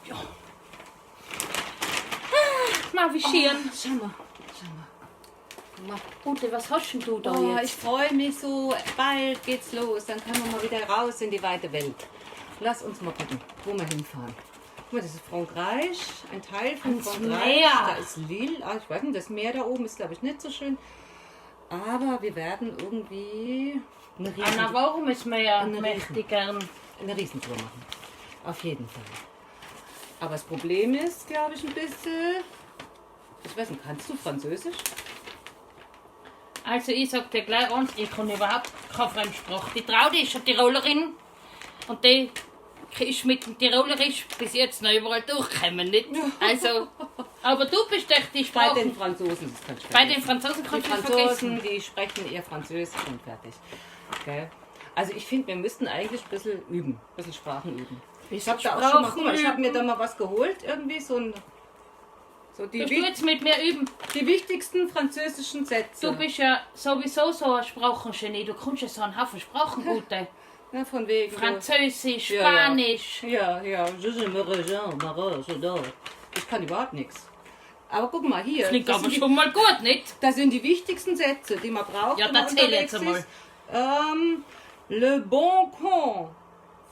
Ja. Mal wie schön. Oh, schau mal. Ute, was hast denn du da Oh, jetzt? ich freue mich so. Bald geht's los. Dann können wir mal wieder raus in die weite Welt. Lass uns mal gucken, wo wir hinfahren. Guck mal, das ist Frankreich. Ein Teil von Ans Frankreich. Meer. Da ist Lille. Ah, ich weiß nicht, das Meer da oben ist, glaube ich, nicht so schön. Aber wir werden irgendwie Anna, warum müssen wir ja Eine mächtig gern? eine Riesentour machen. Auf jeden Fall. Aber das Problem ist, glaube ich, ein bisschen... Ich weiß nicht, kannst du Französisch? Also ich sag dir gleich eins, ich kann überhaupt keine Fremdsprache. Die Traudi ist eine Tirolerin und die ist mit dem Tirolerisch bis jetzt noch überall durchgekommen, nicht? Also, aber du bist echt die Bei Sprache. den Franzosen ist es ganz schwer. Bei den Franzosen Die kannst du Franzosen, vergessen. die sprechen eher Französisch und fertig. Okay. Also ich finde, wir müssten eigentlich ein bisschen üben, ein bisschen Sprachen üben. Ich habe da auch schon mal, guck mal, ich habe mir da mal was geholt, irgendwie so ein... So Willst du jetzt mit mir üben? die wichtigsten französischen Sätze. Du bist ja sowieso so ein Sprachengenie. Du kannst ja so einen Haufen Sprachen gut. Ja, von wegen. Französisch, Ja, ja. Spanisch. Ja. Ich kann überhaupt nichts. Aber guck mal hier. Klingt das aber sind die- schon mal gut, nicht? Das sind die wichtigsten Sätze, die man braucht. Ja, wenn man erzähl unterwegs jetzt einmal. ist. Le bon con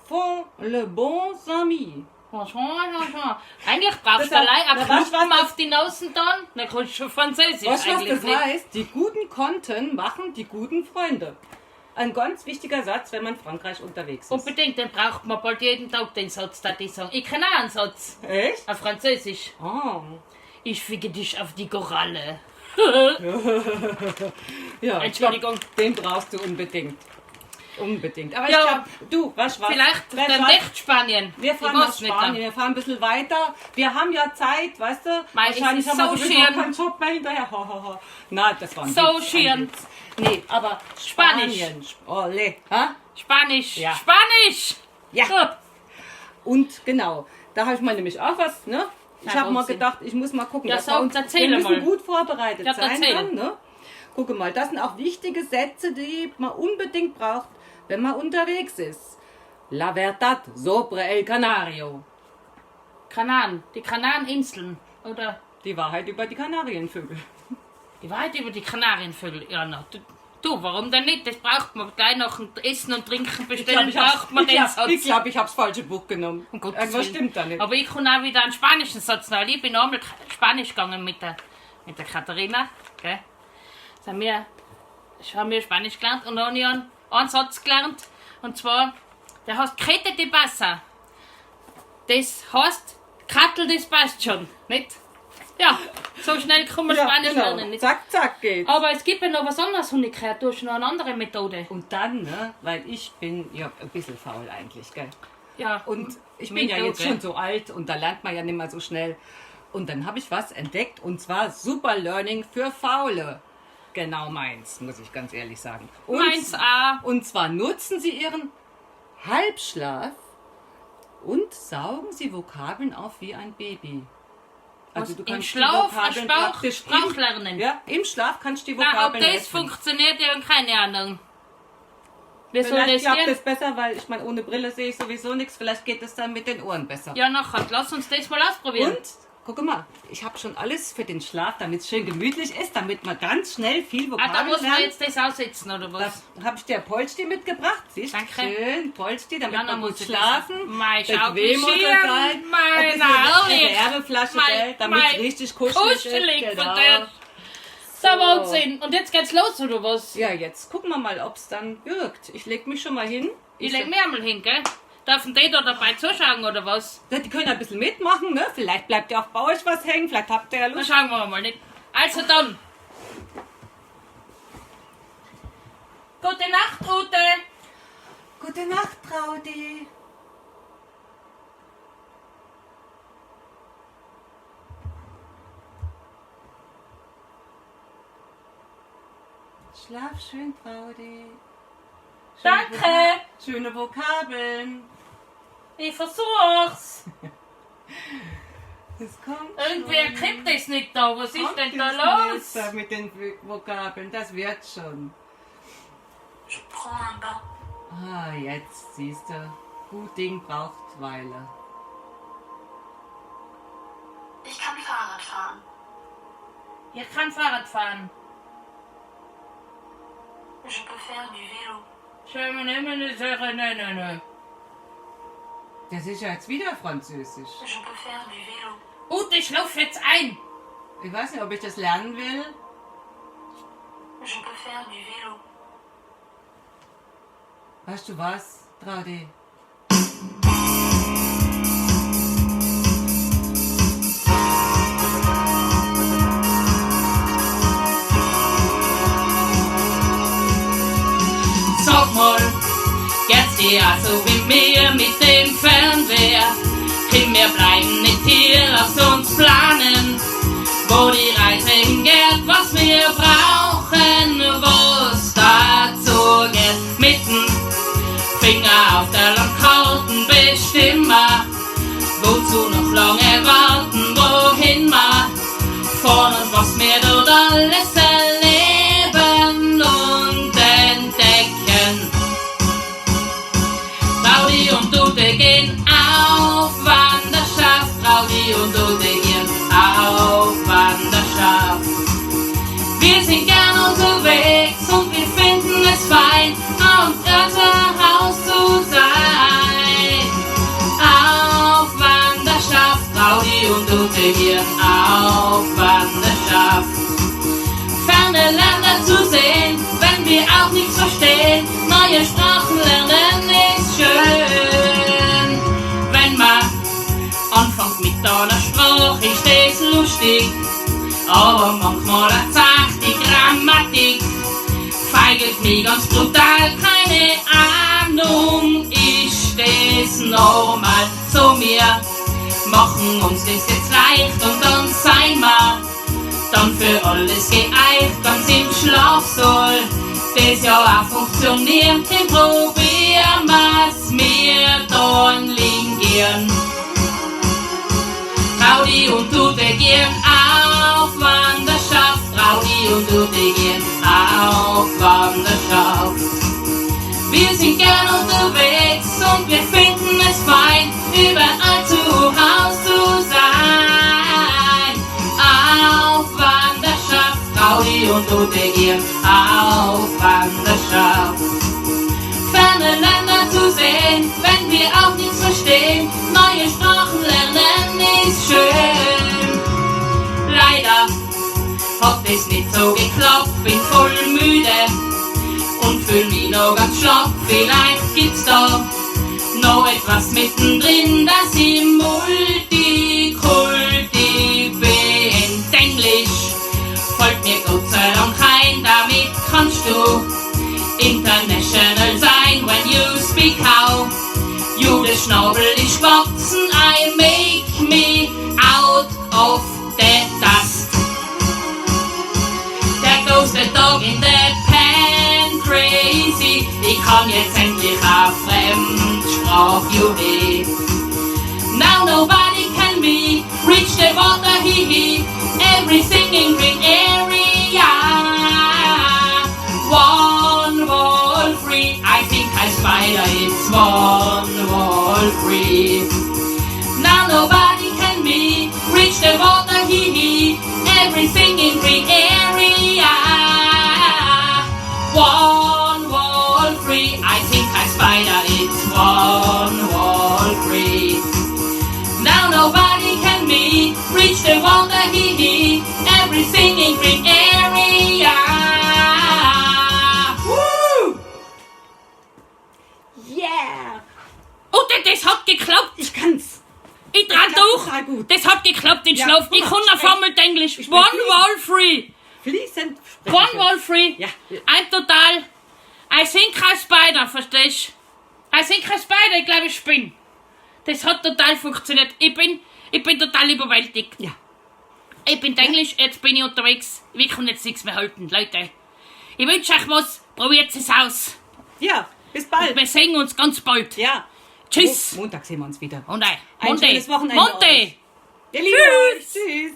font le bon ami. Eigentlich brauchst Das du allein hat- einen na, weißt du, Klumpen was auf die Nase dann kannst du schon Französisch Was eigentlich das nicht. heißt? Die guten Konten machen die guten Freunde. Ein ganz wichtiger Satz, wenn man in Frankreich unterwegs ist. Unbedingt, den braucht man bald jeden Tag den Satz, da ich sagen. Ich kenne auch einen Satz. Echt? Auf Französisch. Oh. Ich fiege dich auf die Koralle. Ja, Entschuldigung. Ich glaub, den brauchst du unbedingt. Unbedingt. Aber Ja, ich glaube, du, was? Vielleicht Wer dann weiß- echt Spanien. Wir fahren Ich nach weiß nicht Spanien, dann. wir fahren ein bisschen weiter. Wir haben ja Zeit, weißt du? Mei, es Wahrscheinlich ist haben wir so sowieso schön. keinen Job mehr hinterher. Ha, ha, ha. Nein, das war ein So Witz, ein schön. Witz. Nee, aber Spanisch. Spanien. Ole. Ha? Spanisch. Ja. Spanisch. Ja. So. Und genau, da habe ich mal nämlich auch was, ne? Ich Na, habe mal Wahnsinn. gedacht, ich muss mal gucken. Ja, dass sag, wir uns, erzähl wir müssen mal. gut vorbereitet Ja, sein erzähl. dann, ne? Gucke mal, das sind auch wichtige Sätze, die man unbedingt braucht, wenn man unterwegs ist. La verdad sobre el Canario. Die Kanareninseln. Oder Die Wahrheit über die Kanarienvögel. die Wahrheit über die Kanarienvögel. Ja, na, du, warum denn nicht? Das braucht man gleich nach dem Essen und Trinken bestellen. Braucht man den Satz. ich glaub, ich habe das falsche Buch genommen. Um Gottes Irgendwas Willen. stimmt da nicht. Aber ich kann auch wieder einen spanischen Satz noch. Ich bin einmal Spanisch gegangen mit der Katharina. Gell? Das haben wir Spanisch gelernt und dann habe ich einen Satz gelernt. Und zwar, der heißt Kette de Passa. Das heißt, Kattel, das passt schon. Nicht? Ja, so schnell kann man Spanisch lernen. Nicht? Zack, zack geht. Aber es gibt ja noch was anderes, und ich gehört, du hast noch eine andere Methode. Und dann, ne, weil ich bin ja ein bisschen faul eigentlich, gell? Ja, Und ich Mit bin ja du, jetzt gell? schon so alt und da lernt man ja nicht mehr so schnell. Und dann habe ich was entdeckt und zwar Super Learning für Faule. Genau meins, muss ich ganz ehrlich sagen. Und, meins auch. und zwar nutzen Sie Ihren Halbschlaf und saugen Sie Vokabeln auf wie ein Baby. Also du Im kannst Schlaf die Vokabeln Sprach praktisch lernen. ja, im Schlaf kannst du die Na, ob Vokabeln das lesen. funktioniert, ich habe keine Ahnung. Wie soll Vielleicht das klappt gehen? es besser, weil ich meine, ohne Brille sehe ich sowieso nichts. Vielleicht geht es dann mit den Ohren besser. Ja, nachher, lass uns das mal ausprobieren. Und, guck mal, ich habe schon alles für den Schlaf, damit es schön gemütlich ist, damit man ganz schnell viel Ah, da Vokabeln muss man lernt. jetzt das aussetzen, oder was? Da habe ich dir Polsti mitgebracht. Siehst du? Danke. Schön, Polsti, damit Ja, dann man gut muss ich schlafen. das- Mei, schau, Bequem wie muss es schön, sein. mei, Ein na, bisschen herrlich. eine Werbeflasche, Mei, gell, damit es mei, richtig kuschelig kuschelig ist. von Genau. der- Der Wahnsinn. Und jetzt geht's los, oder was? Ja, jetzt gucken wir mal, ob es dann wirkt. Ich leg mich schon mal hin. Ich leg mich einmal hin, gell? Dürfen die da dabei zuschauen, oder was? Die können ein bisschen mitmachen, ne? Vielleicht bleibt ja auch bei euch was hängen, vielleicht habt ihr ja Na, Lust. schauen wir mal nicht. Also dann. Gute Nacht, Ute. Gute Nacht, Traudi. Schlaf schön, Traudi. Danke. Schöne Vokabeln. Ich versuch's. Es kommt Irgendwer schon. kriegt das nicht da. Was ist Kommt denn da jetzt los? nicht mit den Vokabeln, das wird schon. Ah, jetzt siehst du. Gut Ding braucht Weile. fahren. Ich kann Fahrrad fahren. Je peux faire du vélo. Nein. Das ist ja jetzt wieder Französisch. Je peux faire du vélo. Ute, ich lauf jetzt ein. Ich weiß nicht, ob ich das lernen will. Je peux faire du vélo. Weißt du was, Tradi? Sag mal, geht's dir also wie mir mit dem Fernseher? Wir bleiben nicht hier, lass uns planen, wo die Reise hingeht, was wir brauchen, was dazu geht. Mit dem Finger auf der Landkarten bestimmen, wozu noch lange warten, wohin wir fahren und was wir dort alles erleben und entdecken. Raudi und Ute gehen auf Wanderschaft, Raudi und Ute gehen auf Wanderschaft. Wir sind gern unterwegs und wir finden es fein, am Haus zu sein. Auf Wanderschaft, Raudi und Ute gehen auf Wanderschaft. Ferne Länder zu sehen, wenn wir auch nichts verstehen, neue Sprachen lernen ist schön. Wenn man anfängt mit einer Sprache, ist es lustig, aber manchmal erzählt die Grammatik, feigelt mich ganz brutal, keine Ahnung, ist das normal? So, wir machen uns das jetzt leicht und dann sein wir dann für alles geeicht, ganz im Schlafsaal, das ja auch funktioniert, dann probieren wir's, wir dann lingieren. Raudi und Ute gehen auf Wanderschaft, Raudi und Ute gehen auf Wanderschaft. Wir sind gern unterwegs und wir finden es fein, überall zu Haus zu sein. Auf Wanderschaft, Raudi und Ute gehen auf Wanderschaft. Ferne Länder zu sehen, wenn wir auch nichts verstehen, neue Sprachen lernen ist schön. Leider hat es nicht so geklappt, bin voll müde und fühl mich noch ganz schlapp. Vielleicht gibt's da noch etwas mittendrin, das ich Multikulti bin. Englisch folgt mir Gott sei Dank ein, damit kannst du international sein. When you speak how you the Schnabel ist gewachsen, I make me out of the dust. There goes the dog in the pen, crazy. Ich kann jetzt endlich auf Fremdsprach-Jury. Now nobody can be reach the water, hee. Everything in green area. One wall free. I think I spider, it's one wall free. Now nobody can be reach the water, hee. Everything in green area. One wall free. I think I spider, it's one wall free. Now nobody can be reach the water, hee. Everything in green area. Woo! Yeah! Und das hat geklappt. Ich kann's. Ich dran durch. Total gut. Das hat geklappt, den Ja, Schlaf. guck Ich mal, kann eine Formel mit Englisch. ich One sprech wall free. Fließend sprechen. One wall free. Ja. Ein total. I think I spider, verstehst du? I think I spider, ich glaube ich bin. Das hat total funktioniert. Ich bin total überwältigt. Ja. Ich bin Englisch, jetzt bin ich unterwegs. Wir können jetzt nichts mehr halten, Leute. Ich wünsche euch was, probiert es aus. Ja, bis bald. Wir sehen uns ganz bald. Ja. Tschüss. Montag sehen wir uns wieder. Und Ein schönes Wochenende Monte. euch. Wir lieben euch. Tschüss.